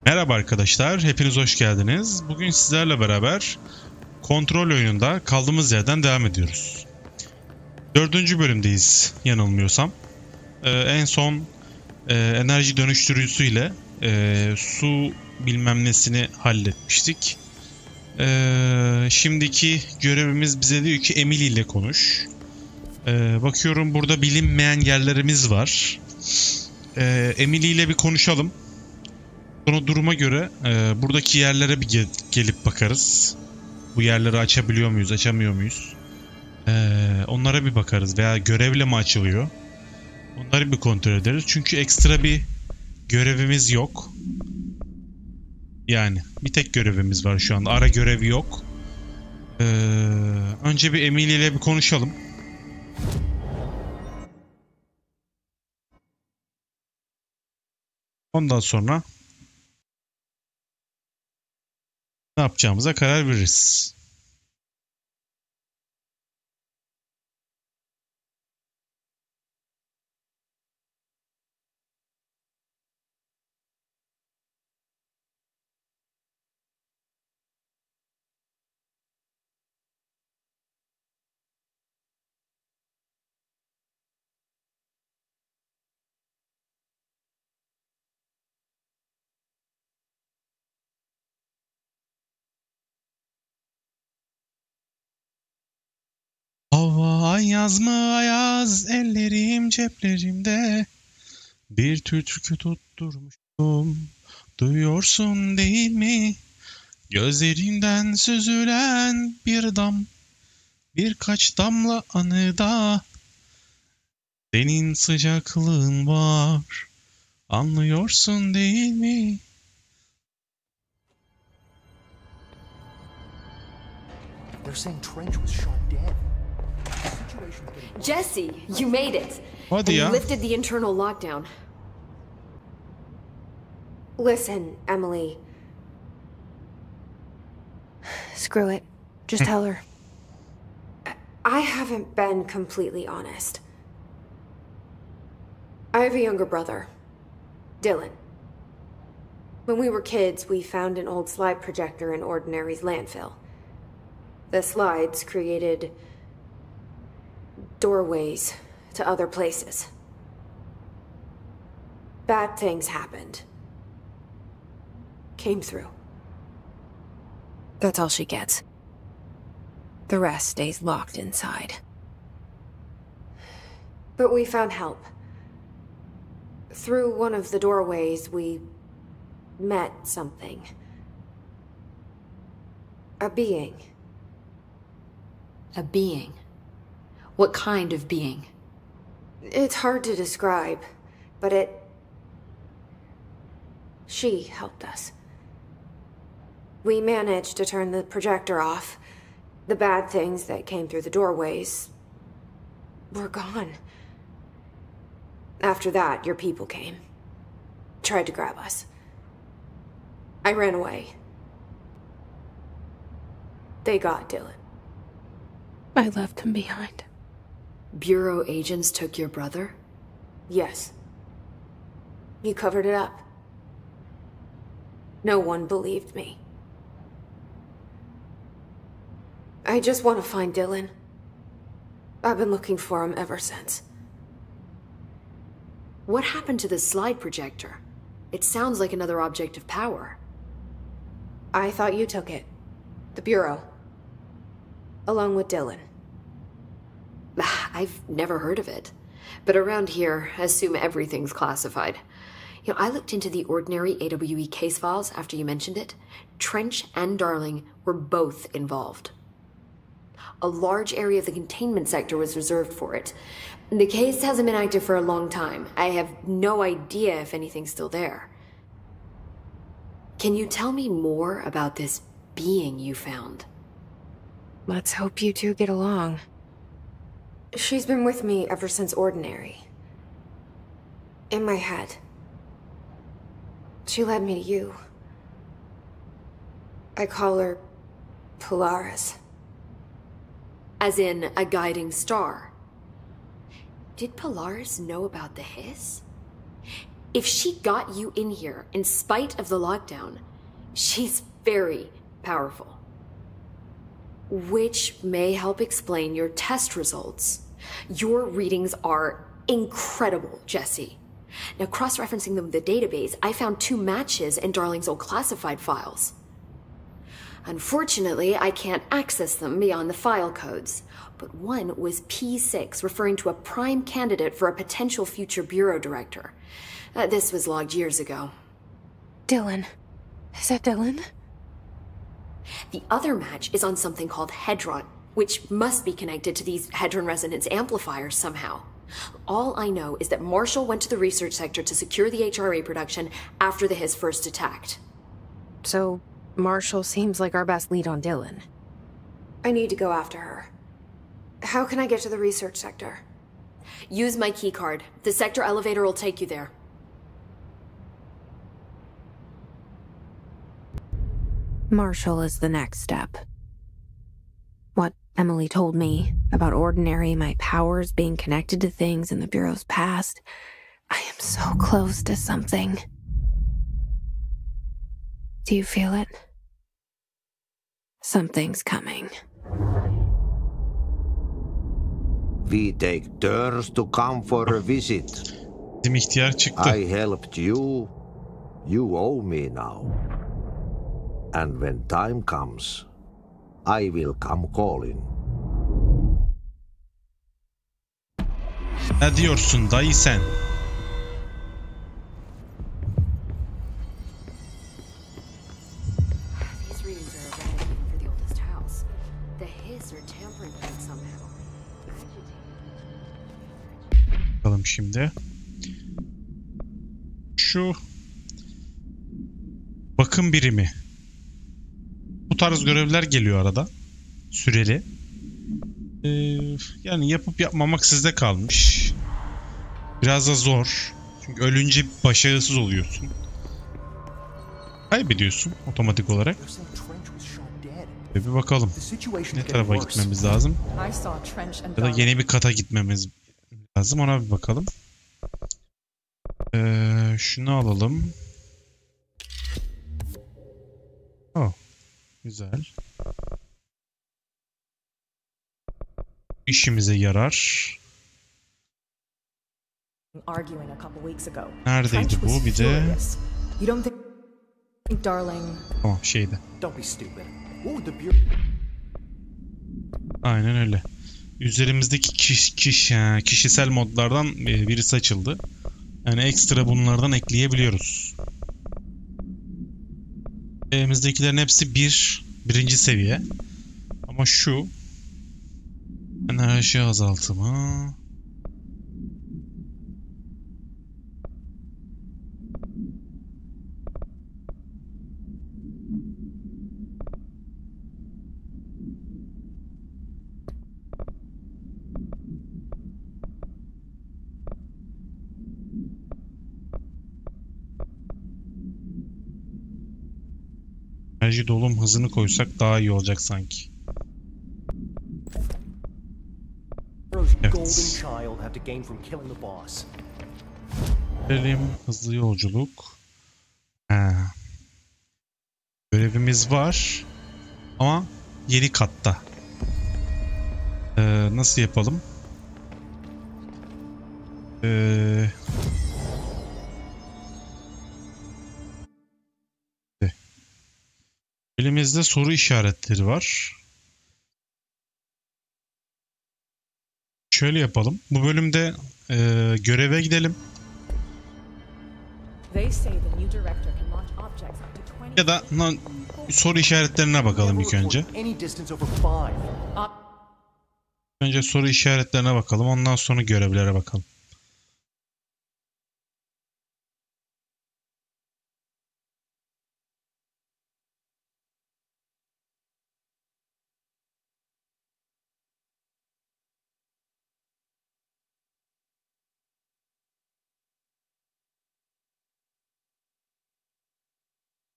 Merhaba arkadaşlar, hepiniz hoş geldiniz. Bugün sizlerle beraber kontrol oyununda kaldığımız yerden devam ediyoruz. 4. bölümdeyiz yanılmıyorsam. En son enerji dönüştürücüsüyle su bilmem nesini halletmiştik. Şimdiki görevimiz bize diyor ki Emily ile konuş. Bakıyorum burada bilinmeyen yerlerimiz var. Emily ile bir konuşalım. Sonra duruma göre buradaki yerlere bir gelip bakarız. Bu yerleri açabiliyor muyuz, açamıyor muyuz? Onlara bir bakarız veya görevle mi açılıyor? Onları bir kontrol ederiz. Çünkü ekstra bir görevimiz yok. Yani bir tek görevimiz var şu anda. Ara görevi yok. Önce bir Emily ile bir konuşalım. Ondan sonra ne yapacağımıza karar veririz. Hava ayaz mı ayaz, ellerim ceplerimde. Bir türkü tutturmuşum, duyuyorsun değil mi? Gözlerinden süzülen bir birkaç damla anıda. Senin sıcaklığın var, anlıyorsun değil mi? They're saying Trench was shot dead. Jesse, you made it. Hadi ya. And lifted the internal lockdown. Listen, Emily. Screw it. Just tell her. I haven't been completely honest. I have a younger brother, Dylan. When we were kids, we found an old slide projector in Ordinary's landfill. The slides created doorways to other places. Bad things happened. Came through. That's all she gets. The rest stays locked inside. But we found help. Through one of the doorways, we met something. A being. A being. What kind of being? It's hard to describe, but she helped us. We managed to turn the projector off. The bad things that came through the doorways were gone. After that, your people came. Tried to grab us. I ran away. They got Dylan. I left him behind. Bureau agents took your brother? Yes. You covered it up. No one believed me. I just want to find Dylan. I've been looking for him ever since. What happened to the slide projector? It sounds like another object of power. I thought you took it. The Bureau. Along with Dylan. I've never heard of it. But around here, I assume everything's classified. You know, I looked into the Ordinary AWE case files after you mentioned it. Trench and Darling were both involved. A large area of the containment sector was reserved for it. The case hasn't been active for a long time. I have no idea if anything's still there. Can you tell me more about this being you found? Let's hope you two get along. She's been with me ever since Ordinary. In my head. She led me to you. I call her Polaris. As in a guiding star. Did Polaris know about the hiss? If she got you in here in spite of the lockdown, she's very powerful. Which may help explain your test results. Your readings are incredible, Jesse. Now, cross-referencing them with the database, I found 2 matches in Darling's old classified files. Unfortunately, I can't access them beyond the file codes, but one was P6, referring to a prime candidate for a potential future bureau director. This was logged years ago. Dylan. Is that Dylan? The other match is on something called Hedron, which must be connected to these Hedron resonance amplifiers somehow. All I know is that Marshall went to the research sector to secure the HRA production after the Hiss first attacked. So, Marshall seems like our best lead on Dylan. I need to go after her. How can I get to the research sector? Use my keycard. The sector elevator will take you there. Marshall is the next step. What Emily told me about Ordinary, my powers being connected to things in the Bureau's past, I am so close to something. Do you feel it? Something's coming. We take turns to come for a visit. Bizim ihtiyar çıktı. I helped you. You owe me now. And when time comes, I will come calling. Ne diyorsun dayı sen? These readings are erratic even for the oldest house. The Hiss are tampering with it somehow. Bakalım şimdi. Şu bakım birimi. Bu tarz görevler geliyor arada. Süreli. Yani yapıp yapmamak sizde kalmış. Biraz da zor. Çünkü ölünce başarısız oluyorsun. Kaybediyorsun otomatik olarak. They're saying Trench was shot dead. Bir bakalım. The situation's Ne getting tarafa worse. gitmemiz lazım? I saw Trench and Ya da Darling. yeni bir kata gitmemiz lazım. Ona bir bakalım. Şunu alalım. Oh, güzel. İşimize yarar. Arguing a couple weeks ago. Neredeydi Trench bu? was Bir de furious. You don't think Darling? tamam şeydi. Don't be stupid. What would the Bureau... Aynen öyle. Üzerimizdeki kişisel modlardan birisi açıldı. Yani ekstra bunlardan ekleyebiliyoruz. Elimizdekilerin hepsi birinci seviye. Ama şu enerji azaltımı. Enerji dolum hızını koysak daha iyi olacak sanki. Bureau's Evet. golden child have to gain from killing the boss. Gelelim hızlı yolculuk. Ha. Görevimiz var ama yeni katta. Nasıl yapalım? Elimizde soru işaretleri var. Şöyle yapalım. Bu bölümde göreve gidelim. They say the new director can launch objects up to 20. Ya da soru işaretlerine bakalım ilk önce. Any distance over 5. Önce soru işaretlerine bakalım. Ondan sonra görevlere bakalım.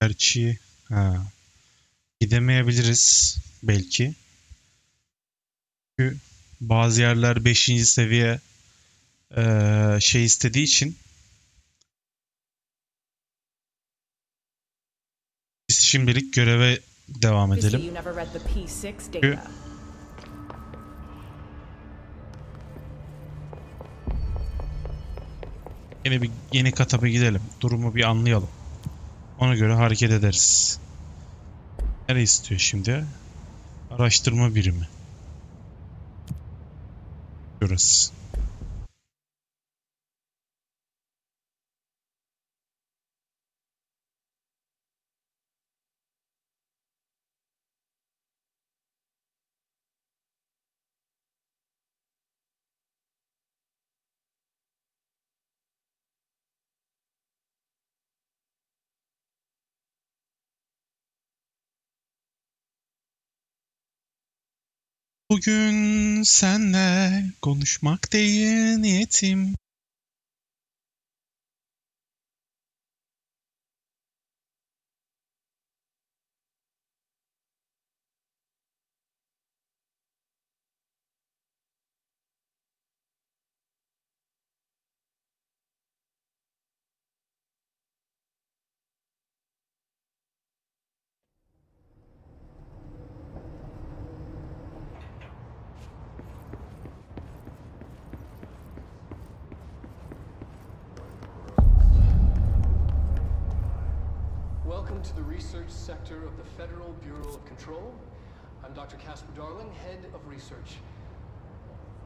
Gerçi gidemeyebiliriz belki. Çünkü bazı yerler 5. seviye şey istediği için şimdilik göreve devam I see edelim. you never read the P6 Çünkü data. yine bir yeni kata bir gidelim. Durumu bir anlayalım. Ona göre hareket ederiz. Nereye istiyor şimdi? Araştırma birimi. Burası. Bugün senle konuşmak değil niyetim. Welcome to the research sector of the Federal Bureau of Control. I'm Dr. Casper Darling, head of research.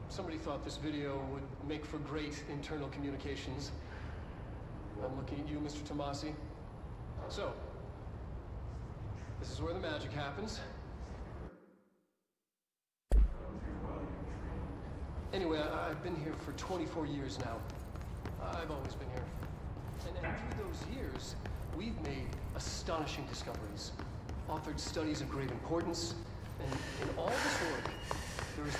Somebody thought this video would make for great internal communications. I'm looking at you, Mr. Tomasi. So, this is where the magic happens. Anyway, I've been here for 24 years now. I've always been here. And through those years, we've made astonishing discoveries, authored studies of great importance, and in all this work, there is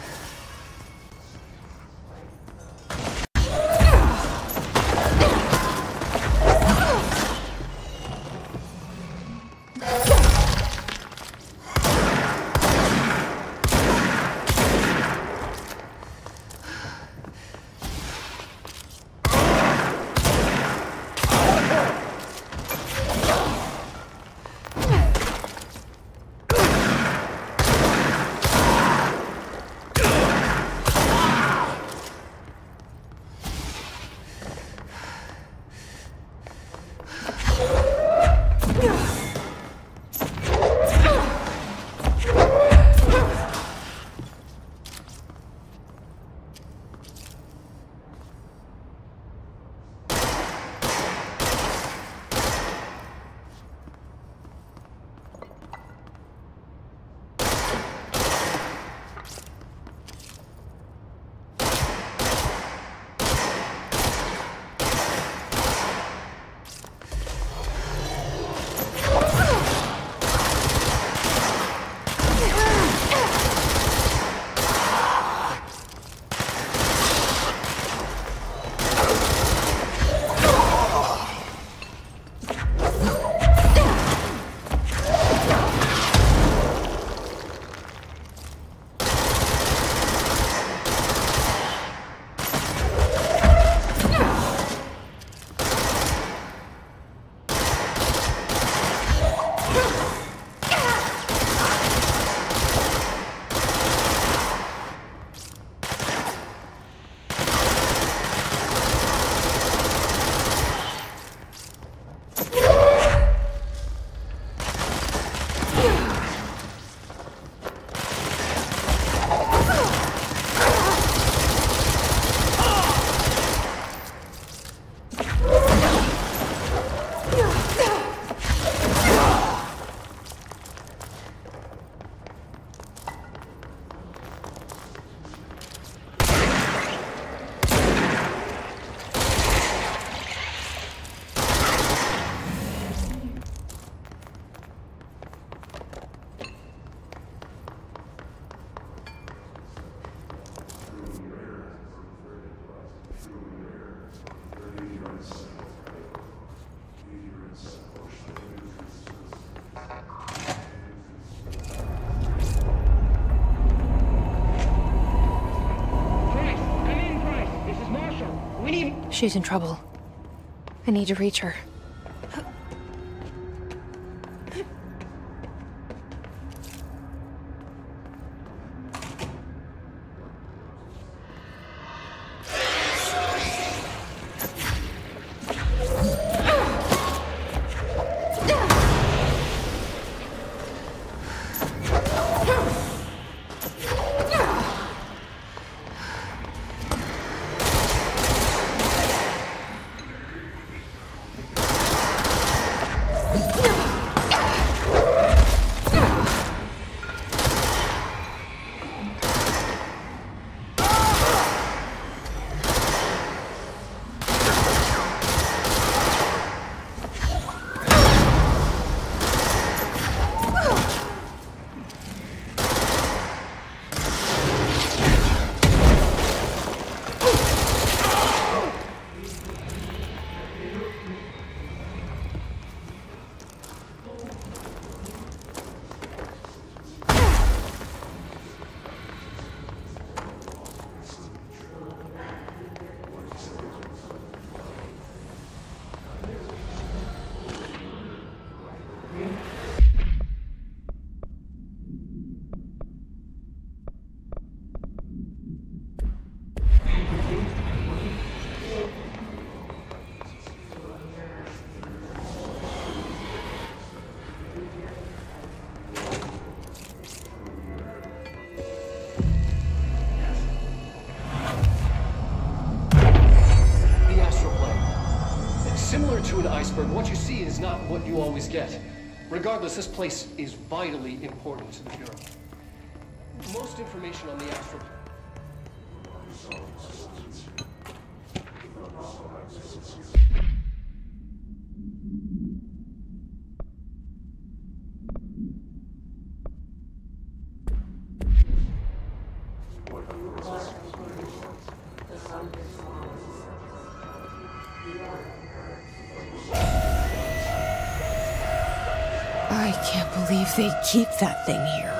She's in trouble. I need to reach her. iceberg. What you see is not what you always get. Regardless, this place is vitally important to the Bureau. Most information on the astral... I can't believe they keep that thing here.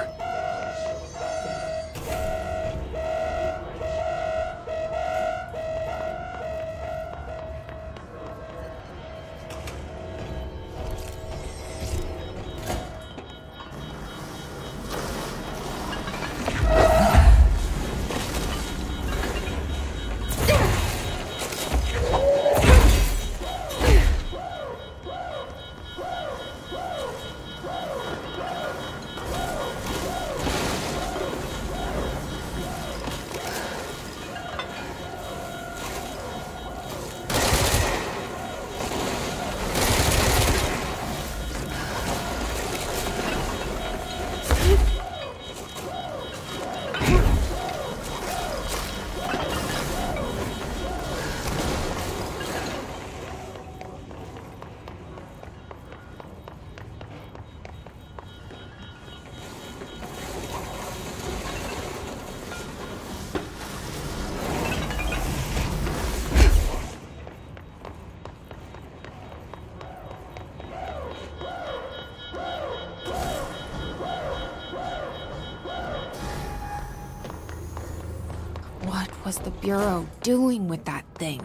What was the Bureau doing with that thing?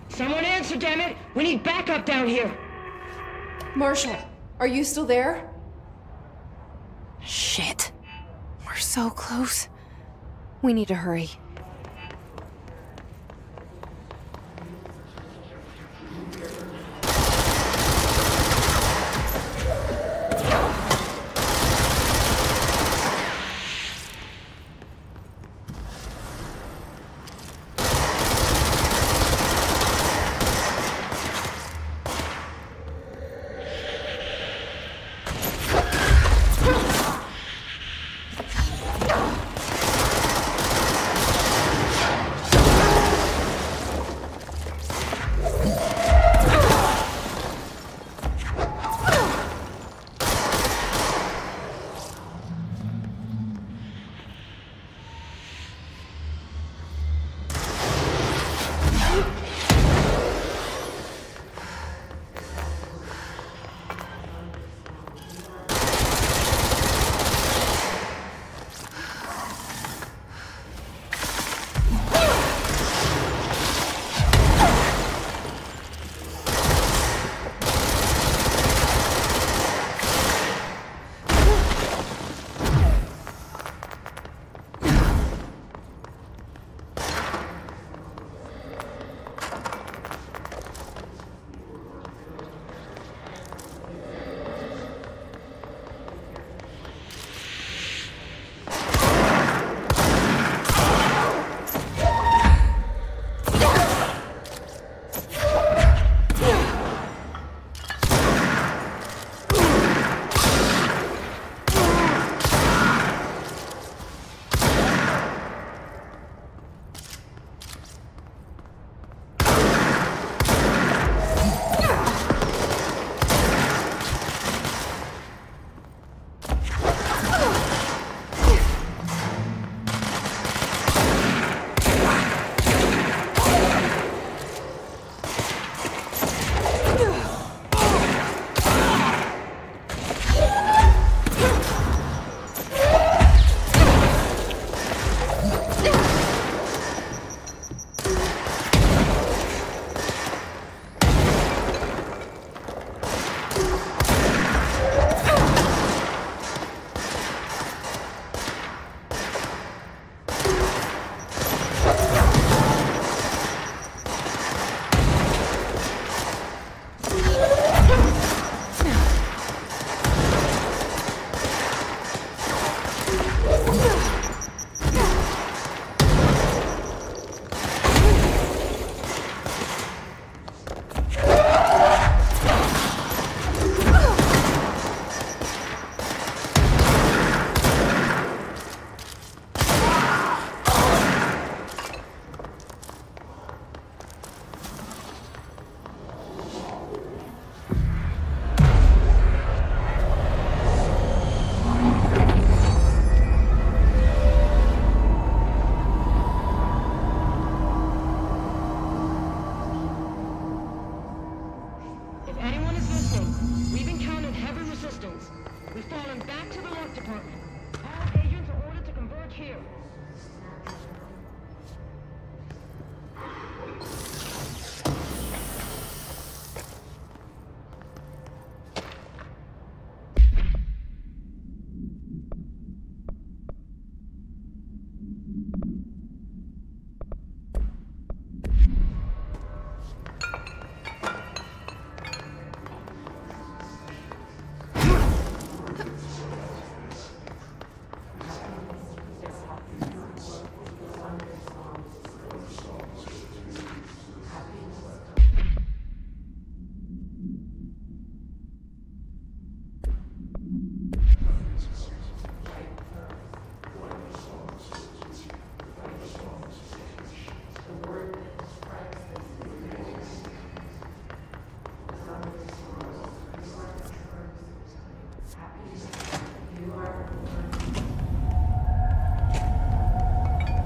Someone answer, damn it! We need backup down here! Marshall, are you still there? Shit. We're so close. We need to hurry.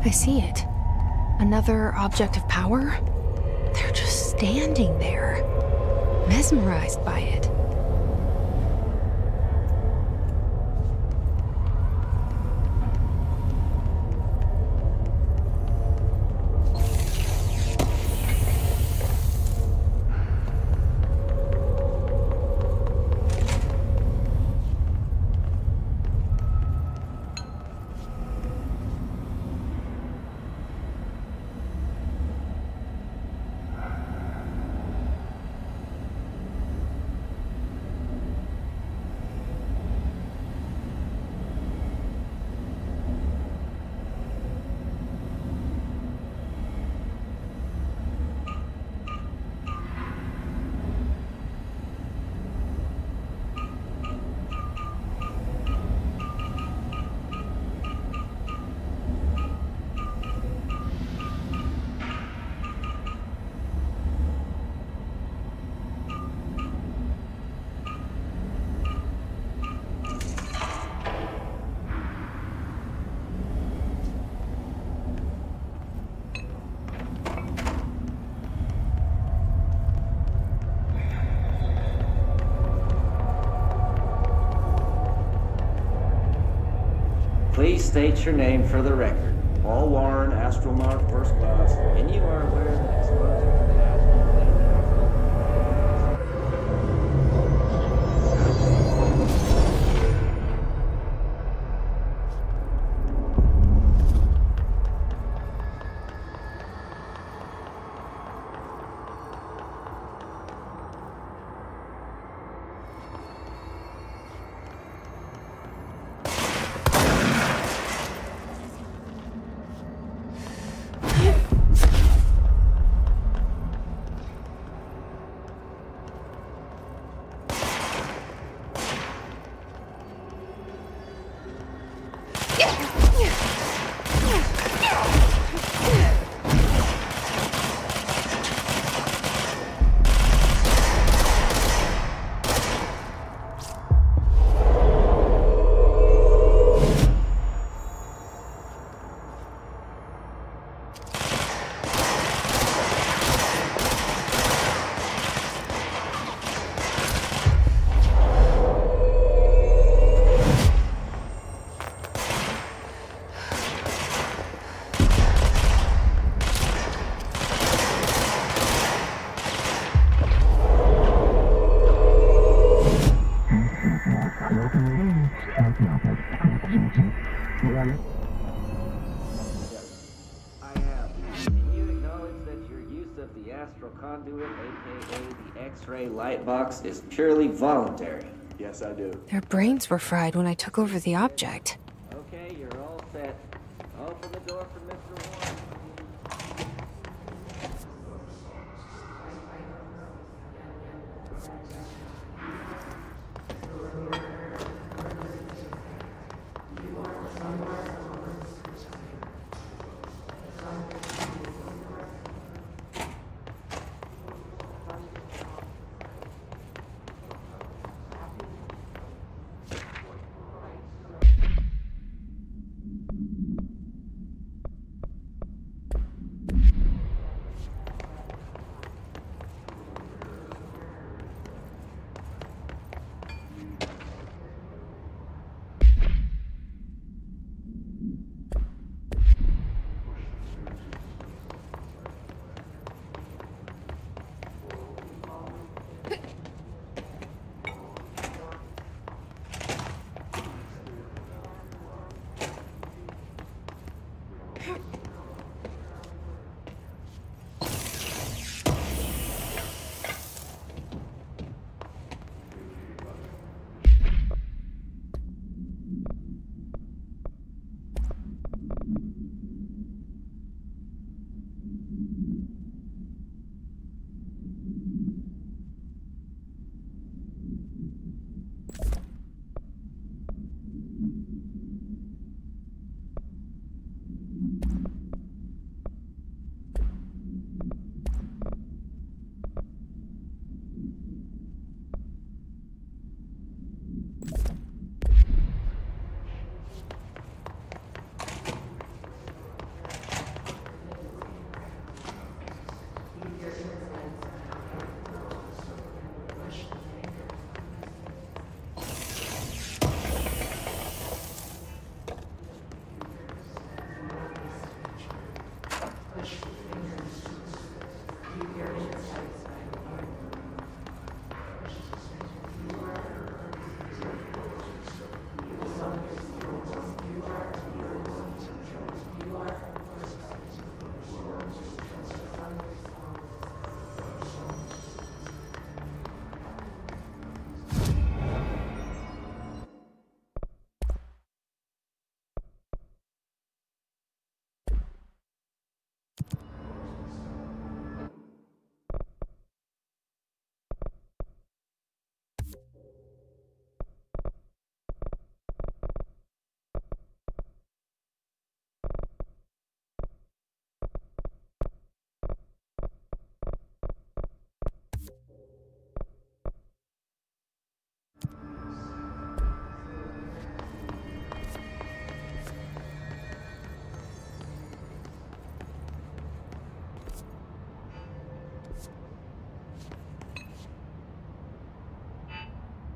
I see it. Another object of power? They're just standing there, mesmerized by it. Please state your name for the record. Paul Warren, astronaut first class, and you are aware that exposure to the conduit, aka the X-ray light box, is purely voluntary. Yes, I do. Their brains were fried when I took over the object. Okay, you're all set. Open the door for Mr. Warren.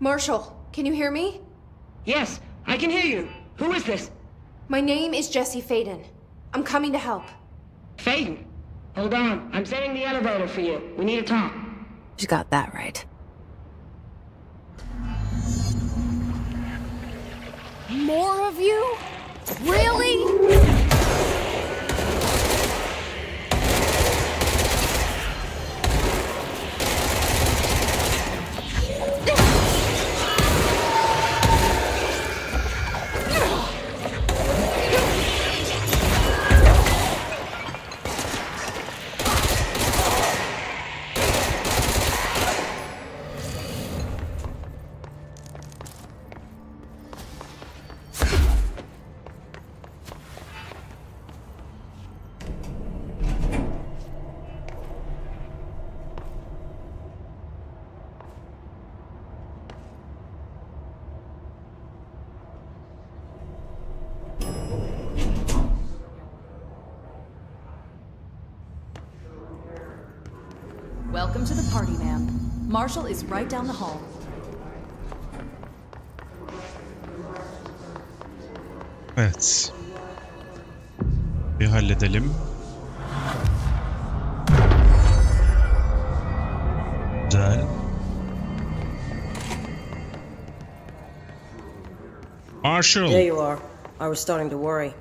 Marshall, can you hear me? Yes, I can hear you. Who is this? My name is Jesse Faden. I'm coming to help. Faden. Hold on. I'm setting the elevator for you. We need to talk. She's got that right. More of you? Really? Welcome to the party, ma'am. Marshall is right down the hall. Evet. Bir halledelim. Güzel. Marshall. There you are. I was starting to worry.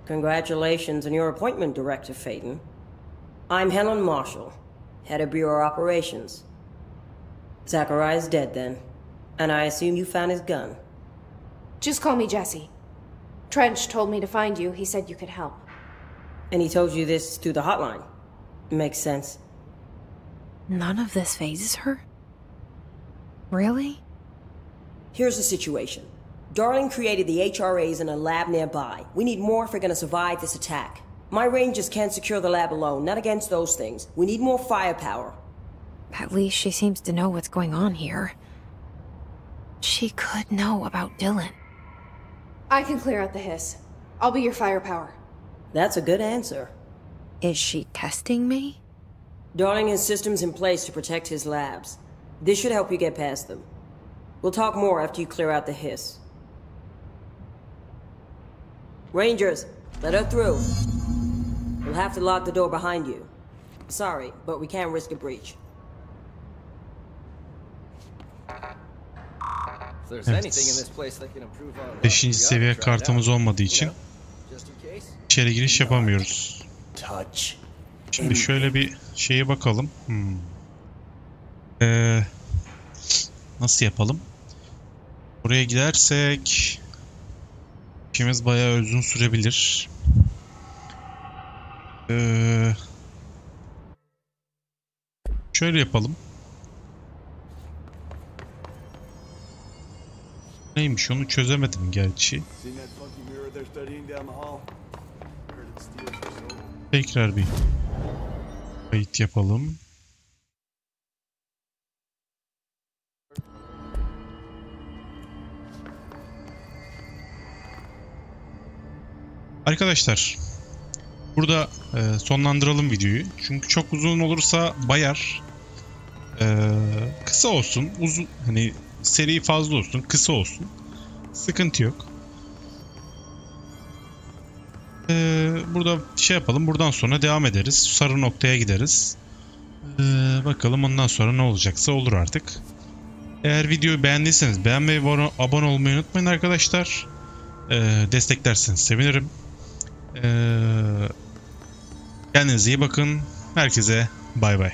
Congratulations on your appointment, Director Faden. I'm Helen Marshall, head of Bureau Operations. Zachariah's dead then, and I assume you found his gun. Just call me Jesse. Trench told me to find you. He said you could help. And he told you this through the hotline. Makes sense. None of this phases her? Really? Here's the situation. Darling created the HRAs in a lab nearby. We need more if we're gonna survive this attack. My rangers can't secure the lab alone, not against those things. We need more firepower. At least she seems to know what's going on here. She could know about Dylan. I can clear out the hiss. I'll be your firepower. That's a good answer. Is she testing me? Darling has systems in place to protect his labs. This should help you get past them. We'll talk more after you clear out the hiss. Rangers, let her through. We'll have to lock the door behind you. Sorry, but we can't risk a breach. Evet. 5. seviye kartımız olmadığı için içeri giriş yapamıyoruz. Şimdi şöyle bir şeye bakalım. Nasıl yapalım? Buraya gidersek işimiz bayağı uzun sürebilir. Şöyle yapalım. Neymiş onu çözemedim gerçi. Tekrar bir kayıt yapalım. Arkadaşlar burada sonlandıralım videoyu. Çünkü çok uzun olursa bayar. Kısa olsun, uzun hani seri fazla olsun, kısa olsun. Sıkıntı yok. Burada şey yapalım. Buradan sonra devam ederiz. Sarı noktaya gideriz. Bakalım ondan sonra ne olacaksa olur artık. Eğer videoyu beğendiyseniz beğenmeyi ve abone olmayı unutmayın arkadaşlar. Desteklerseniz sevinirim. Kendinize iyi bakın. Herkese bay bay.